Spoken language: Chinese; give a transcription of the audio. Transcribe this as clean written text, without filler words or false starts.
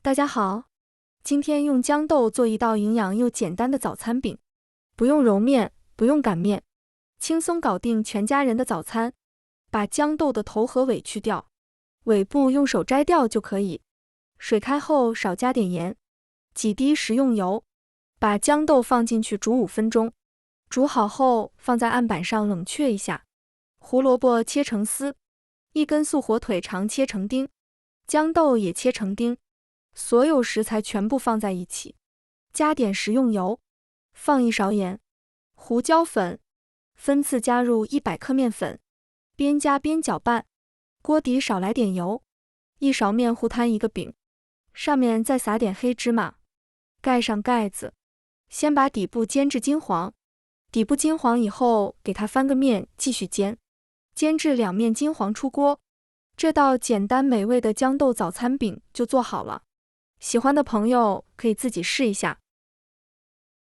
大家好，今天用豇豆做一道营养又简单的早餐饼，不用揉面，不用擀面，轻松搞定全家人的早餐。把豇豆的头和尾去掉，尾部用手摘掉就可以。水开后少加点盐，几滴食用油，把豇豆放进去煮5分钟。煮好后放在案板上冷却一下。胡萝卜切成丝，1根素火腿肠切成丁，豇豆也切成丁。所有食材全部放在一起，加点食用油，放1勺盐、胡椒粉，分次加入100克面粉，边加边搅拌。锅底少来点油，1勺面糊摊一个饼，上面再撒点黑芝麻，盖上盖子，先把底部煎至金黄。底部金黄以后，给它翻个面继续煎，煎至两面金黄出锅。这道简单美味的豇豆早餐饼就做好了。喜欢的朋友可以自己试一下。